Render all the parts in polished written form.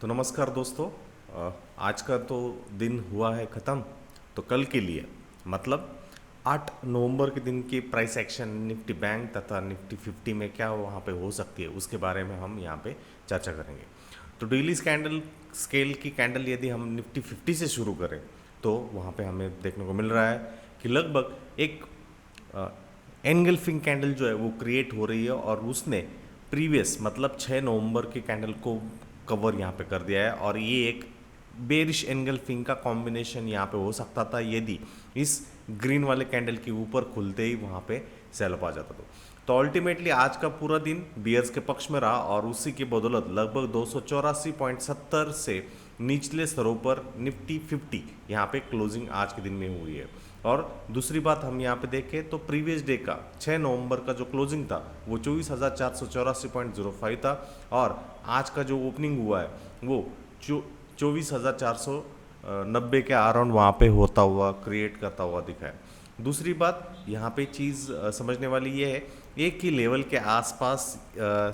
तो नमस्कार दोस्तों। आज का तो दिन हुआ है ख़त्म। तो कल के लिए मतलब 8 नवंबर के दिन की प्राइस एक्शन निफ्टी बैंक तथा निफ्टी 50 में क्या वहाँ पे हो सकती है उसके बारे में हम यहाँ पे चर्चा करेंगे। तो डेली कैंडल स्केल की कैंडल यदि हम निफ्टी 50 से शुरू करें तो वहाँ पे हमें देखने को मिल रहा है कि लगभग एक एनगल्फिंग कैंडल जो है वो क्रिएट हो रही है और उसने प्रीवियस मतलब 6 नवंबर के कैंडल को कवर यहाँ पे कर दिया है। और ये एक बेरिश एनगल्फिंग का कॉम्बिनेशन यहाँ पे हो सकता था यदि इस ग्रीन वाले कैंडल के ऊपर खुलते ही वहाँ पे सेल अप आ जाता तो अल्टीमेटली आज का पूरा दिन बियर्स के पक्ष में रहा और उसी की बदौलत लगभग 284.70 से निचले स्तरों पर निफ्टी 50 यहाँ पे क्लोजिंग आज के दिन में हुई है। और दूसरी बात हम यहाँ पे देखें तो प्रीवियस डे का 6 नवंबर का जो क्लोजिंग था वो 24,484.05 था और आज का जो ओपनिंग हुआ है वो 24,490 के अराउंड वहाँ पे होता हुआ क्रिएट करता हुआ दिखा है। दूसरी बात यहाँ पे चीज़ समझने वाली ये है एक ही लेवल के आसपास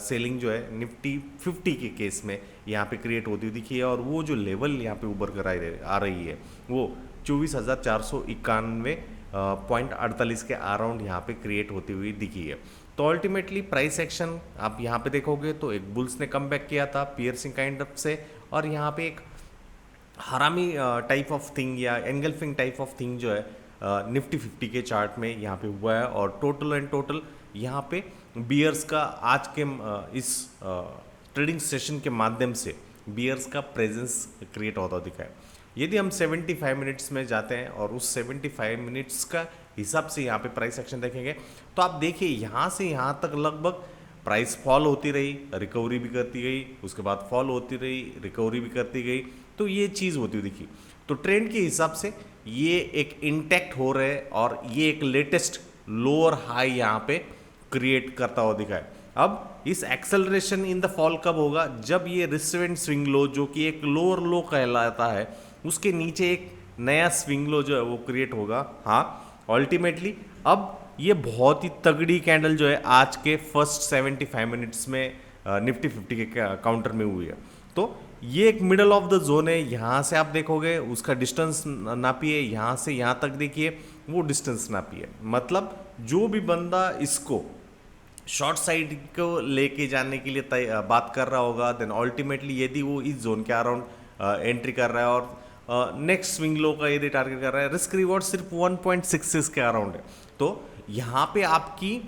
सेलिंग जो है निफ्टी 50 के केस में यहाँ पे क्रिएट होती हुई दिखी है और वो जो लेवल यहाँ पे उभर कर आ रही है वो 24,491.48 के अराउंड यहाँ पे क्रिएट होती हुई दिखी है। तो अल्टीमेटली प्राइस एक्शन आप यहाँ पे देखोगे तो एक बुल्स ने कम बैक किया था पियर्सिंग काइंड ऑफ से और यहाँ पे एक हरामी टाइप ऑफ थिंग या एनगल्फिंग टाइप ऑफ थिंग जो है निफ्टी 50 के चार्ट में यहाँ पे हुआ है और टोटल एंड टोटल यहाँ पे बियर्स का आज के इस ट्रेडिंग सेशन के माध्यम से बियर्स का प्रेजेंस क्रिएट होता दिखा है। यदि हम 75 मिनट्स में जाते हैं और उस 75 मिनट्स का हिसाब से यहाँ पे प्राइस एक्शन देखेंगे तो आप देखिए यहाँ से यहाँ तक लगभग प्राइस फॉल होती रही, रिकवरी भी करती गई, उसके बाद फॉल होती रही, रिकवरी भी करती गई। तो ये चीज़ होती हुई दिखी। तो ट्रेंड के हिसाब से ये एक इंटैक्ट हो रहे और ये एक लेटेस्ट लोअर हाई यहाँ पे क्रिएट करता हुआ दिखा है। अब इस एक्सेलरेशन इन द फॉल कब होगा जब ये रिसेंट स्विंग लो जो कि एक लोअर लो कहलाता है उसके नीचे एक नया स्विंग लो जो है वो क्रिएट होगा। हाँ अल्टीमेटली अब ये बहुत ही तगड़ी कैंडल जो है आज के फर्स्ट 75 मिनट्स में निफ्टी 50 के काउंटर में हुई है। तो ये एक मिडल ऑफ द जोन है। यहाँ से आप देखोगे उसका डिस्टेंस नापिए, यहाँ से यहाँ तक देखिए वो डिस्टेंस नापिए। मतलब जो भी बंदा इसको शॉर्ट साइड को लेके जाने के लिए बात कर रहा होगा देन अल्टीमेटली यदि वो इस जोन के अराउंड एंट्री कर रहा है और नेक्स्ट स्विंग लो का यदि टारगेट कर रहा है रिस्क रिवॉर्ड सिर्फ 1.66 के अराउंड है। तो यहाँ पे आपकी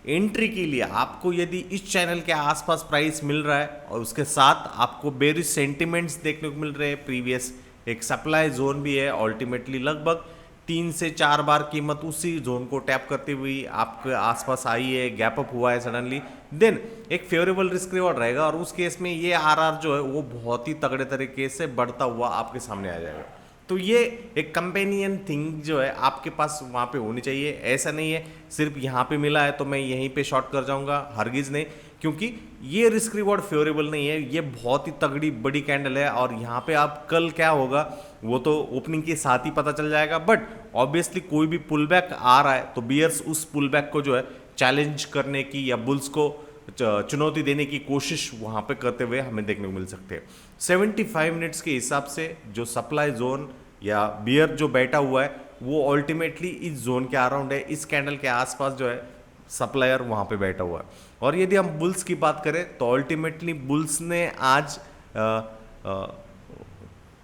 एंट्री के लिए आपको यदि इस चैनल के आसपास प्राइस मिल रहा है और उसके साथ आपको बेरिश सेंटिमेंट्स देखने को मिल रहे हैं, प्रीवियस एक सप्लाई जोन भी है, अल्टीमेटली लगभग 3 से 4 बार कीमत उसी जोन को टैप करते हुए आपके आसपास आई है, गैप अप हुआ है सडनली, देन एक फेवरेबल रिस्क रिवॉर्ड रहेगा और उस केस में ये आरआर जो है वो बहुत ही तगड़े तरीके से बढ़ता हुआ आपके सामने आ जाएगा। तो ये एक कंपेनियन थिंग जो है आपके पास वहाँ पे होनी चाहिए। ऐसा नहीं है सिर्फ यहाँ पे मिला है तो मैं यहीं पे शॉर्ट कर जाऊँगा, हरगिज़ नहीं, क्योंकि ये रिस्क रिवॉर्ड फेवरेबल नहीं है। ये बहुत ही तगड़ी बड़ी कैंडल है और यहाँ पे आप कल क्या होगा वो तो ओपनिंग के साथ ही पता चल जाएगा। बट ऑब्वियसली कोई भी पुल बैक आ रहा है तो बियर्स उस पुल बैक को जो है चैलेंज करने की या बुल्स को चुनौती देने की कोशिश वहाँ पे करते हुए हमें देखने को मिल सकते हैं। 75 मिनट्स के हिसाब से जो सप्लाई जोन या बियर जो बैठा हुआ है वो अल्टीमेटली इस जोन के अराउंड है, इस कैंडल के आसपास जो है सप्लायर वहाँ पे बैठा हुआ है। और यदि हम बुल्स की बात करें तो अल्टीमेटली बुल्स ने आज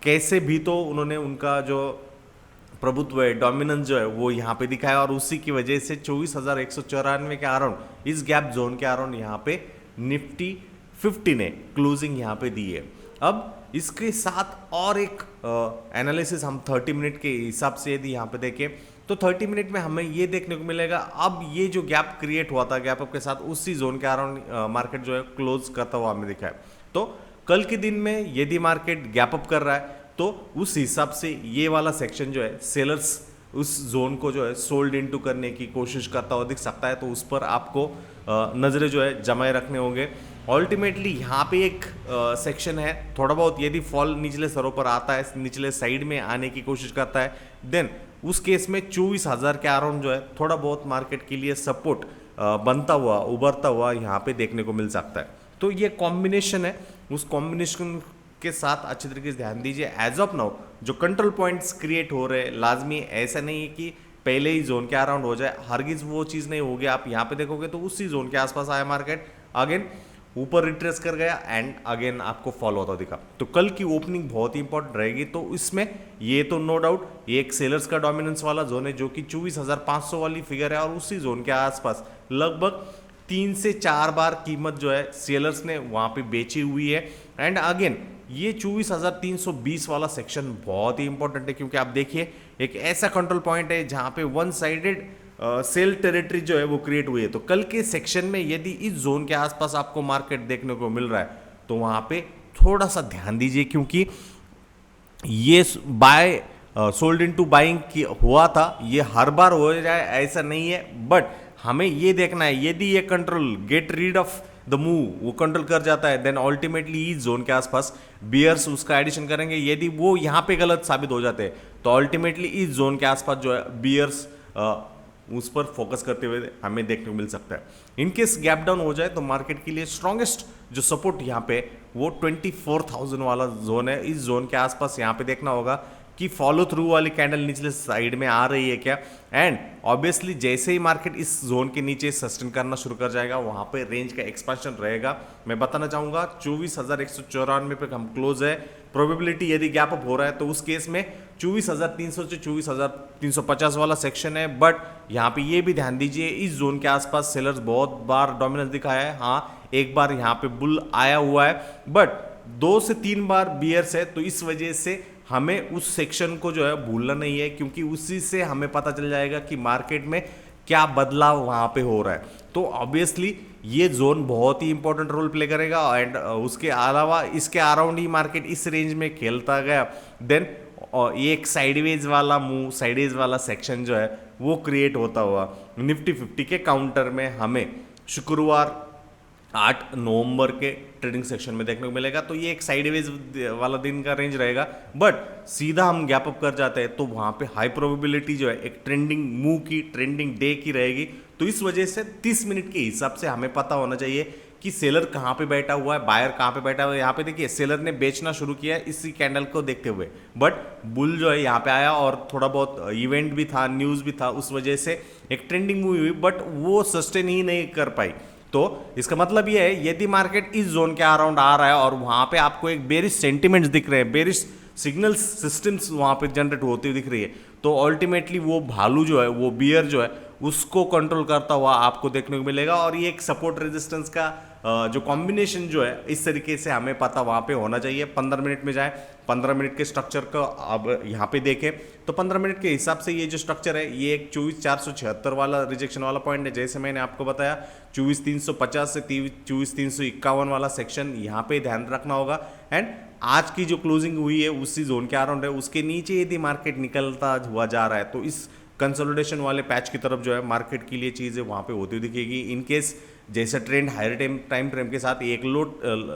कैसे भी तो उन्होंने उनका जो प्रभुत्व है, डोमिनेंस जो है वो यहाँ पे दिखाया और उसी की वजह से 24,194 के अराउंड इस गैप जोन के अराउंड यहाँ पे निफ्टी 50 ने क्लोजिंग यहाँ पे दी है। अब इसके साथ और एक एनालिसिस हम 30 मिनट के हिसाब से यदि यहाँ पे देखें तो 30 मिनट में हमें ये देखने को मिलेगा अब ये जो गैप क्रिएट हुआ था गैप अप के साथ उसी जोन के अराउंड मार्केट जो है क्लोज करता हुआ हमें दिखा है। तो कल के दिन में यदि मार्केट गैप अप कर रहा है तो उस हिसाब से ये वाला सेक्शन जो है सेलर्स उस जोन को जो है सोल्ड इनटू करने की कोशिश करता हुआ दिख सकता है। तो उस पर आपको नज़रें जो है जमाए रखने होंगे। अल्टीमेटली यहाँ पे एक सेक्शन है थोड़ा बहुत यदि फॉल निचले स्तरों पर आता है, निचले साइड में आने की कोशिश करता है, देन उस केस में 24,000 के अराउंड जो है थोड़ा बहुत मार्केट के लिए सपोर्ट बनता हुआ उभरता हुआ यहाँ पे देखने को मिल सकता है। तो ये कॉम्बिनेशन है, उस कॉम्बिनेशन के साथ अच्छी तरीके से ध्यान दीजिए। एज ऑफ नाउ जो कंट्रोल पॉइंट्स क्रिएट हो रहे हैं, लाजमी ऐसा नहीं है कि पहले ही जोन के अराउंड हो जाए, हरगिज वो चीज़ नहीं होगी। आप यहाँ पे देखोगे तो उसी जोन के आसपास आया मार्केट, अगेन ऊपर रिट्रेस कर गया एंड अगेन आपको फॉलो होता दिखा। तो कल की ओपनिंग बहुत ही इंपॉर्टेंट रहेगी। तो इसमें ये तो नो डाउट ये एक सेलर्स का डोमिनेंस वाला जोन है जो कि 24,500 वाली फिगर है, और उसी जोन के आसपास लगभग 3 से 4 बार कीमत जो है सेलर्स ने वहाँ पे बेची हुई है। एंड अगेन ये 24,320 वाला सेक्शन बहुत ही इंपॉर्टेंट है, क्योंकि आप देखिए एक ऐसा कंट्रोल पॉइंट है जहाँ पे वन साइडेड सेल टेरिटरी जो है वो क्रिएट हुई है। तो कल के सेक्शन में यदि इस जोन के आसपास आपको मार्केट देखने को मिल रहा है तो वहाँ पे थोड़ा सा ध्यान दीजिए, क्योंकि ये बाय सोल्ड इनटू बाइंग हुआ था, ये हर बार हो जाए ऐसा नहीं है। बट हमें ये देखना है यदि ये control get rid of the move वो कंट्रोल कर जाता है, देन अल्टीमेटली इस जोन के आसपास बियर्स उसका एडिशन करेंगे। यदि वो यहाँ पे गलत साबित हो जाते हैं तो अल्टीमेटली इस जोन के आसपास जो है बियर्स उस पर फोकस करते हुए हमें देखने को मिल सकता है। इनकेस गैप डाउन हो जाए तो मार्केट के लिए स्ट्रॉन्गेस्ट जो सपोर्ट यहाँ पे वो 24,000 वाला जोन है। इस जोन के आसपास यहाँ पे देखना होगा कि फॉलो थ्रू वाली कैंडल निचले साइड में आ रही है क्या, एंड ऑब्वियसली जैसे ही मार्केट इस जोन के नीचे सस्टेन करना शुरू कर जाएगा वहां पे रेंज का एक्सपेंशन रहेगा। मैं बताना चाहूंगा 24,194 पे हम क्लोज है। प्रोबेबिलिटी यदि गैप अप हो रहा है तो उस केस में 24,300 से 24,350 वाला सेक्शन है। बट यहाँ पे ये भी ध्यान दीजिए इस जोन के आसपास सेलर्स बहुत बार डोमिनेंस दिखाया है। हाँ, एक बार यहाँ पे बुल आया हुआ है, बट 2 से 3 बार बियर्स है। तो इस वजह से हमें उस सेक्शन को जो है भूलना नहीं है, क्योंकि उसी से हमें पता चल जाएगा कि मार्केट में क्या बदलाव वहां पे हो रहा है। तो ऑब्वियसली ये जोन बहुत ही इंपॉर्टेंट रोल प्ले करेगा। एंड उसके अलावा इसके अराउंड ही मार्केट इस रेंज में खेलता गया, देन एक साइडवेज वाला मूव, साइडवेज वाला सेक्शन जो है वो क्रिएट होता हुआ निफ्टी 50 के काउंटर में हमें शुक्रवार 8 नवंबर के ट्रेडिंग सेक्शन में देखने को मिलेगा। तो ये एक साइडवेज वाला दिन का रेंज रहेगा, बट सीधा हम गैप अप कर जाते हैं तो वहाँ पे हाई प्रोबेबिलिटी जो है एक ट्रेंडिंग मूव की, ट्रेंडिंग डे की रहेगी। तो इस वजह से 30 मिनट के हिसाब से हमें पता होना चाहिए कि सेलर कहाँ पे बैठा हुआ है, बायर कहाँ पे बैठा हुआ है। यहाँ पे देखिए सेलर ने बेचना शुरू किया है इसी कैंडल को देखते हुए, बट बुल जो है यहाँ पे आया और थोड़ा बहुत इवेंट भी था, न्यूज़ भी था, उस वजह से एक ट्रेंडिंग मूव हुई, बट वो सस्टेन ही नहीं कर पाई। तो इसका मतलब ये है यदि मार्केट इस जोन के अराउंड आ रहा है और वहां पे आपको एक बेरिश सेंटिमेंट्स दिख रहे हैं, बेरिश सिग्नल सिस्टम्स वहां पे जनरेट होती हुई दिख रही है, तो अल्टीमेटली वो भालू जो है, वो बियर जो है, उसको कंट्रोल करता हुआ आपको देखने को मिलेगा। और ये एक सपोर्ट रेजिस्टेंस का जो कॉम्बिनेशन जो है इस तरीके से हमें पता वहाँ पे होना चाहिए। 15 मिनट में जाए, 15 मिनट के स्ट्रक्चर को अब यहाँ पे देखें तो 15 मिनट के हिसाब से ये जो स्ट्रक्चर है ये एक 24,476 वाला रिजेक्शन वाला पॉइंट है। जैसे मैंने आपको बताया 24,350 से 24,351 वाला सेक्शन यहाँ पे ध्यान रखना होगा। एंड आज की जो क्लोजिंग हुई है उसी जोन के अराउंड है, उसके नीचे यदि मार्केट निकलता हुआ जा रहा है तो इस कंसोलिडेशन वाले पैच की तरफ जो है मार्केट के लिए चीज़ें वहाँ पे होती हुई दिखेगी। इनकेस जैसे ट्रेंड हायर टाइम फ्रेम के साथ एक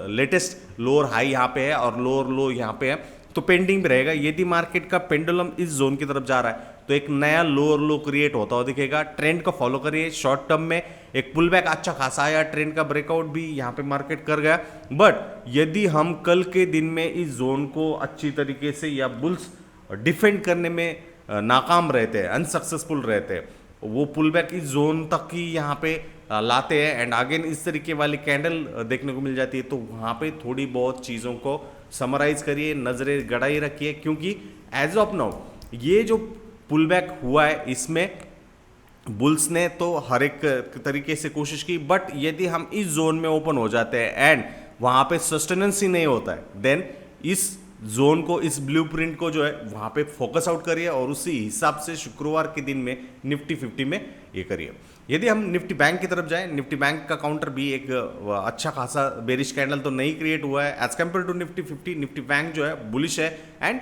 लेटेस्ट लोअर हाई यहाँ पे है और लोअर लो यहाँ पे है, तो पेंडिंग भी रहेगा। यदि मार्केट का पेंडुलम इस जोन की तरफ जा रहा है तो एक नया लोअर लो क्रिएट होता हुआ दिखेगा। ट्रेंड को फॉलो करिए। शॉर्ट टर्म में एक पुल बैक अच्छा खासा आया, ट्रेंड का ब्रेकआउट भी यहाँ पे मार्केट कर गया। बट यदि हम कल के दिन में इस जोन को अच्छी तरीके से या बुल्स डिफेंड करने में नाकाम रहते हैं, अनसक्सेसफुल रहते हैं, वो पुल बैक इस जोन तक ही यहाँ पे लाते हैं एंड अगेन इस तरीके वाली कैंडल देखने को मिल जाती है, तो वहाँ पे थोड़ी बहुत चीज़ों को समराइज करिए, नज़रें गड़ाई रखिए, क्योंकि एज ऑफ नाउ ये जो पुल बैक हुआ है इसमें बुल्स ने तो हर एक तरीके से कोशिश की। बट यदि हम इस जोन में ओपन हो जाते हैं एंड वहाँ पे सस्टेनेंस ही नहीं होता है, देन इस जोन को, इस ब्लूप्रिंट को जो है वहाँ पे फोकस आउट करिए और उसी हिसाब से शुक्रवार के दिन में निफ्टी 50 में ये करिए। यदि हम निफ्टी बैंक की तरफ जाएं, निफ्टी बैंक का काउंटर भी एक अच्छा खासा बेरिश कैंडल तो नहीं क्रिएट हुआ है as compare to Nifty 50। Nifty bank जो है बुलिश है एंड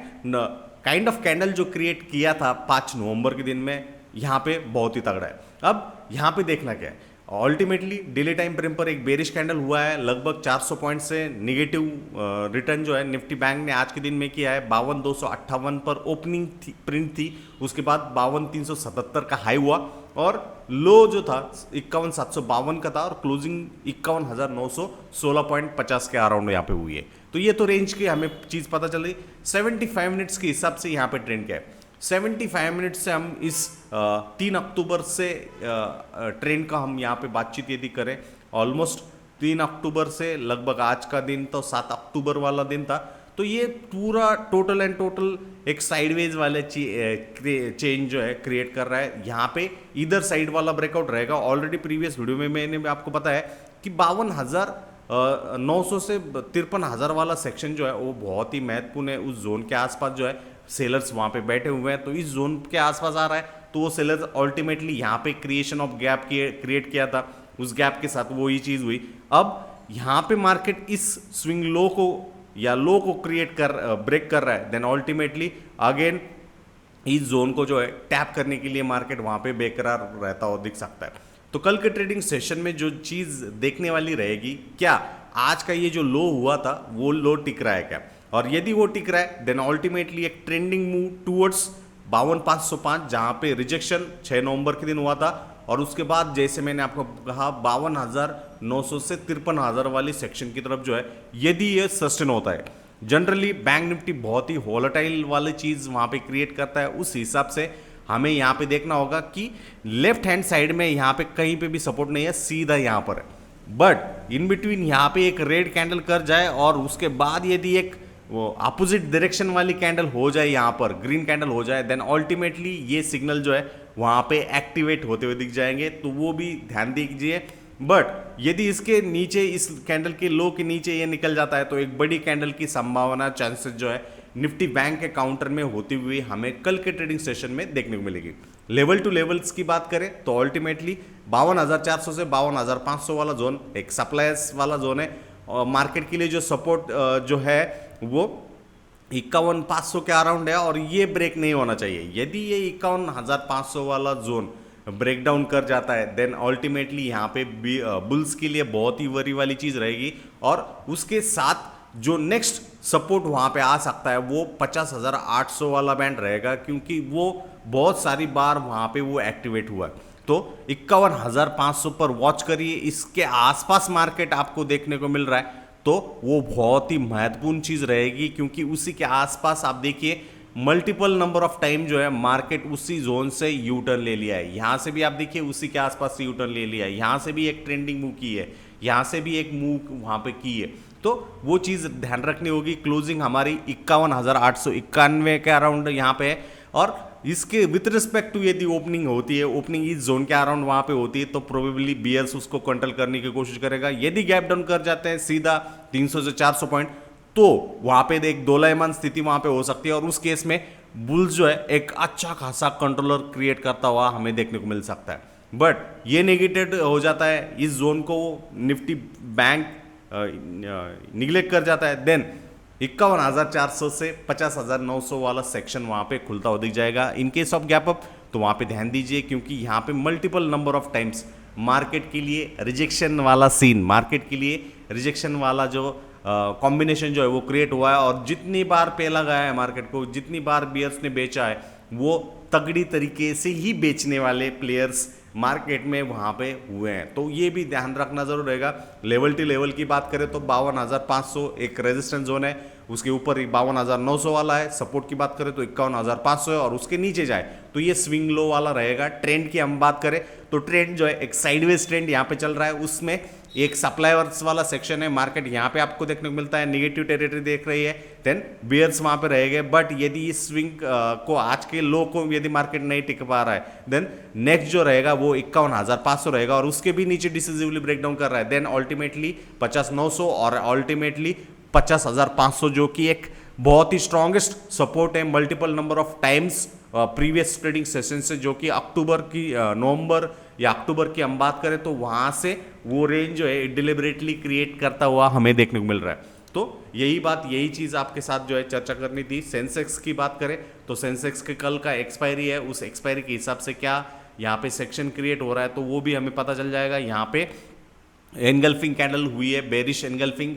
काइंड ऑफ कैंडल जो क्रिएट किया था 5 नवंबर के दिन में यहाँ पे बहुत ही तगड़ा है। अब यहाँ पे देखना क्या है, अल्टीमेटली डेली टाइम फ्रेम पर एक बेरिश कैंडल हुआ है, लगभग 400 पॉइंट से निगेटिव रिटर्न जो है निफ्टी बैंक ने आज के दिन में किया है। 52,258 पर ओपनिंग प्रिंट थी, उसके बाद 52,377 का हाई हुआ और लो जो था 51,752 का था और क्लोजिंग 51,916.50 के अराउंड यहाँ पे हुई है। तो ये तो रेंज की हमें चीज़ पता चल रही। 75 मिनट्स के हिसाब से यहाँ पे ट्रेंड क्या है, 75 मिनट से हम इस 3 अक्टूबर से ट्रेंड का हम यहाँ पे बातचीत यदि करें, ऑलमोस्ट 3 अक्टूबर से लगभग आज का दिन तो 7 अक्टूबर वाला दिन था, तो ये पूरा टोटल एंड टोटल एक साइडवेज वाले चेंज जो है क्रिएट कर रहा है। यहाँ पे इधर साइड वाला ब्रेकआउट रहेगा। ऑलरेडी प्रीवियस वीडियो में मैंने भी आपको बताया कि 52,900 से 53,000 वाला सेक्शन जो है वो बहुत ही महत्वपूर्ण है। उस जोन के आसपास जो है सेलर्स वहाँ पे बैठे हुए हैं, तो इस जोन के आसपास आ रहा है, तो वो सेलर्स अल्टीमेटली यहाँ पे क्रिएशन ऑफ गैप क्रिएट किया था, उस गैप के साथ वो ही चीज़ हुई। अब यहाँ पे मार्केट इस स्विंग लो को या लो को ब्रेक कर रहा है, देन अल्टीमेटली अगेन इस जोन को जो है टैप करने के लिए मार्केट वहाँ पे बेकरार रहता हुआ दिख सकता है। तो कल के ट्रेडिंग सेशन में जो चीज़ देखने वाली रहेगी, क्या आज का ये जो लो हुआ था वो लो टिक रहा है क्या, और यदि वो टिक रहा है देन अल्टीमेटली एक ट्रेंडिंग मूव टूवर्ड्स 52,505 जहाँ पे रिजेक्शन 6 नवंबर के दिन हुआ था, और उसके बाद जैसे मैंने आपको कहा 52,900 से 53,000 वाली सेक्शन की तरफ जो है यदि ये सस्टेन होता है। जनरली बैंक निफ्टी बहुत ही वॉलेटाइल वाली चीज़ वहाँ पे क्रिएट करता है, उस हिसाब से हमें यहाँ पे देखना होगा कि लेफ्ट हैंड साइड में यहाँ पे कहीं पे भी सपोर्ट नहीं है, सीधा यहाँ पर है, बट इन बिटवीन यहाँ पे एक रेड कैंडल कर जाए और उसके बाद यदि एक वो अपोजिट डायरेक्शन वाली कैंडल हो जाए, यहाँ पर ग्रीन कैंडल हो जाए, देन अल्टीमेटली ये सिग्नल जो है वहाँ पे एक्टिवेट होते हुए दिख जाएंगे, तो वो भी ध्यान दीजिए। बट यदि इसके नीचे, इस कैंडल के लो के नीचे ये निकल जाता है, तो एक बड़ी कैंडल की संभावना, चांसेस जो है निफ्टी बैंक के काउंटर में होती हुई हमें कल के ट्रेडिंग सेशन में देखने को मिलेगी। लेवल टू लेवल्स की बात करें तो अल्टीमेटली 52,400 से 52,500 वाला जोन एक सप्लायर्स वाला जोन है, और मार्केट के लिए जो सपोर्ट जो है वो 51,500 के अराउंड है, और ये ब्रेक नहीं होना चाहिए। यदि ये 51,500 वाला जोन ब्रेक डाउन कर जाता है, देन अल्टीमेटली यहाँ पे बुल्स के लिए बहुत ही वरी वाली चीज़ रहेगी, और उसके साथ जो नेक्स्ट सपोर्ट वहाँ पे आ सकता है वो 50,800 वाला बैंड रहेगा, क्योंकि वो बहुत सारी बार वहाँ पे वो एक्टिवेट हुआ है। तो 51,500 पर वॉच करिए, इसके आसपास मार्केट आपको देखने को मिल रहा है, तो वो बहुत ही महत्वपूर्ण चीज़ रहेगी, क्योंकि उसी के आसपास आप देखिए मल्टीपल नंबर ऑफ टाइम जो है मार्केट उसी जोन से यू टर्न ले लिया है। यहाँ से भी आप देखिए उसी के आसपास से यू टर्न ले लिया है, यहाँ से भी एक ट्रेंडिंग मूव की है, यहाँ से भी एक मूव वहाँ पे की है, तो वो चीज़ ध्यान रखनी होगी। क्लोजिंग हमारी 51,891 के अराउंड यहाँ पे है, और इसके विथ रिस्पेक्ट टू यदि ओपनिंग होती है, ओपनिंग इस जोन के अराउंड वहाँ पे होती है, तो प्रोबेबली बियर्स उसको कंट्रोल करने की कोशिश करेगा। यदि गैप डाउन कर जाते हैं सीधा 300 से 400 पॉइंट, तो वहाँ पे एक दोलायमान स्थिति वहाँ पे हो सकती है, और उस केस में बुल्स जो है एक अच्छा खासा कंट्रोलर क्रिएट करता हुआ हमें देखने को मिल सकता है। बट ये नेगेटेड हो जाता है, इस जोन को निफ्टी बैंक निगलेक्ट कर जाता है, देन 51,400 से 50,900 वाला सेक्शन वहाँ पे खुलता हुआ दिख जाएगा। In case of gap up तो वहाँ पे ध्यान दीजिए, क्योंकि यहाँ पे multiple number of times market के लिए रिजेक्शन वाला सीन, मार्केट के लिए रिजेक्शन वाला जो कॉम्बिनेशन जो है वो क्रिएट हुआ है, और जितनी बार पहला गया है मार्केट को, जितनी बार बियर्स ने बेचा है, वो तगड़ी तरीके से ही बेचने वाले प्लेयर्स मार्केट में वहाँ पे हुए हैं, तो ये भी ध्यान रखना जरूर रहेगा। लेवल टू लेवल की बात करें तो 52,500 एक रेजिस्टेंस जोन है, उसके ऊपर 52,900 वाला है। सपोर्ट की बात करें तो 51,500 है, और उसके नीचे जाए तो ये स्विंग लो वाला रहेगा। ट्रेंड की हम बात करें तो ट्रेंड जो है एक साइडवेज ट्रेंड यहाँ पे चल रहा है, उसमें एक सप्लायर्स वाला सेक्शन है, मार्केट यहाँ पे आपको देखने को मिलता है नेगेटिव टेरिटरी देख रही है, देन बियर्स वहाँ पे रहेंगे। बट यदि इस स्विंग को, आज के लो को यदि मार्केट नहीं टिक पा रहा है, देन नेक्स्ट जो रहेगा वो 51,500 रहेगा, और उसके भी नीचे डिसिसिवली ब्रेकडाउन कर रहा है, देन अल्टीमेटली 50,900 और अल्टीमेटली 50,500, जो कि एक बहुत ही स्ट्रॉन्गेस्ट सपोर्ट है multiple number of times previous trading session से, जो कि अक्टूबर की नवंबर या अक्टूबर की हम बात करें तो वहाँ से वो रेंज जो है डिलिबरेटली क्रिएट करता हुआ हमें देखने को मिल रहा है। तो यही चीज़ आपके साथ जो है चर्चा करनी थी। सेंसेक्स की बात करें तो सेंसेक्स के कल का एक्सपायरी है, उस एक्सपायरी के हिसाब से क्या यहाँ पे सेक्शन क्रिएट हो रहा है, तो वो भी हमें पता चल जाएगा। यहाँ पे एनगल्फिंग कैंडल हुई है, बेरिश एनगल्फिंग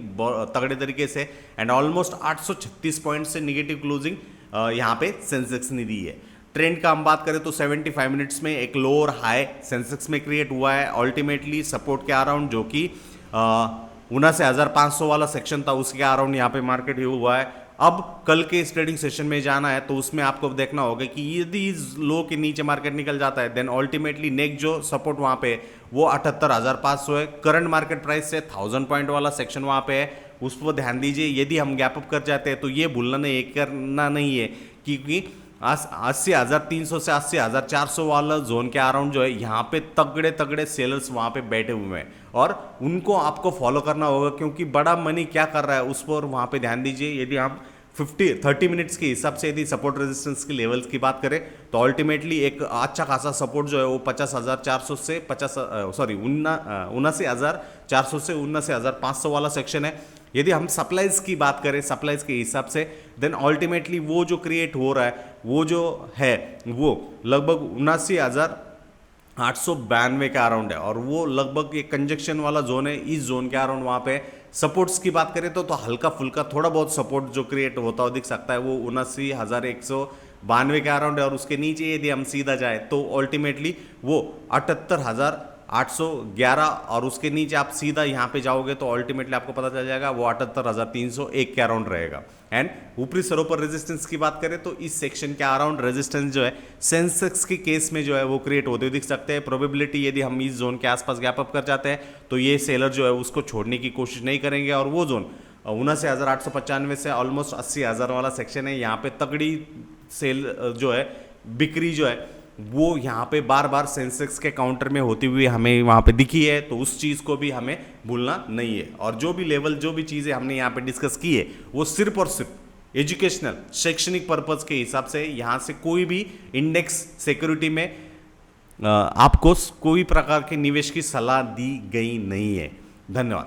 तगड़े तरीके से, एंड ऑलमोस्ट 836 पॉइंट से निगेटिव क्लोजिंग यहाँ पे सेंसेक्स ने दी है। ट्रेंड का हम बात करें तो 75 मिनट्स में एक लो और हाई सेंसेक्स में क्रिएट हुआ है अल्टीमेटली सपोर्ट के अराउंड, जो कि 79,500 वाला सेक्शन था, उसके अराउंड यहाँ पे मार्केट हुआ है। अब कल के इस ट्रेडिंग सेशन में जाना है तो उसमें आपको देखना होगा कि यदि इस लो के नीचे मार्केट निकल जाता है देन अल्टीमेटली नेक्स्ट जो सपोर्ट वहां पे वो 78,500 है। करंट मार्केट प्राइस से 1000 पॉइंट वाला सेक्शन वहां पे है, उस पर ध्यान दीजिए। यदि हम गैप अप कर जाते हैं तो ये भूलना नहीं करना नहीं है, क्योंकि 80,300 से 80,400 वाला जोन के अराउंड जो है यहाँ पे तगड़े तगड़े सेलर्स वहाँ पे बैठे हुए हैं और उनको आपको फॉलो करना होगा, क्योंकि बड़ा मनी क्या कर रहा है उस पर वहाँ पे ध्यान दीजिए। यदि हम 30 मिनट्स के हिसाब से यदि सपोर्ट रेजिस्टेंस की लेवल्स की बात करें तो अल्टीमेटली एक अच्छा खासा सपोर्ट जो है वो 50,400 से 79,400 से 79,500 वाला सेक्शन है। यदि हम सप्लाईज की बात करें सप्लाईज के हिसाब से देन अल्टीमेटली वो जो क्रिएट हो रहा है वो जो है वो लगभग 79,892 के अराउंड है और वो लगभग एक कंजक्शन वाला जोन है। इस जोन के अराउंड वहाँ पे सपोर्ट्स की बात करें तो हल्का फुल्का थोड़ा बहुत सपोर्ट जो क्रिएट होता हुआ दिख सकता है वो 79,192 के अराउंड है और उसके नीचे यदि हम सीधा जाए तो अल्टीमेटली वो 78,811 और उसके नीचे आप सीधा यहाँ पे जाओगे तो अल्टीमेटली आपको पता चल जाएगा वो 78,301 के अराउंड रहेगा। एंड ऊपरी सरों पर रेजिस्टेंस की बात करें तो इस सेक्शन के अराउंड रेजिस्टेंस जो है सेंसेक्स के केस में जो है वो क्रिएट होते हुए दिख सकते हैं। प्रोबेबिलिटी यदि हम इस जोन के आसपास गैप अप कर जाते हैं तो ये सेलर जो है उसको छोड़ने की कोशिश नहीं करेंगे और वो जोन 79,895 से ऑलमोस्ट 80,000 वाला सेक्शन है। यहाँ पे तगड़ी सेल जो है बिक्री जो है वो यहाँ पे बार बार सेंसेक्स के काउंटर में होती हुई हमें वहाँ पे दिखी है, तो उस चीज़ को भी हमें भूलना नहीं है। और जो भी लेवल जो भी चीज़ें हमने यहाँ पे डिस्कस की है वो सिर्फ और सिर्फ एजुकेशनल शैक्षणिक पर्पज़ के हिसाब से, यहाँ से कोई भी इंडेक्स सिक्योरिटी में आपको कोई प्रकार के निवेश की सलाह दी गई नहीं है। धन्यवाद।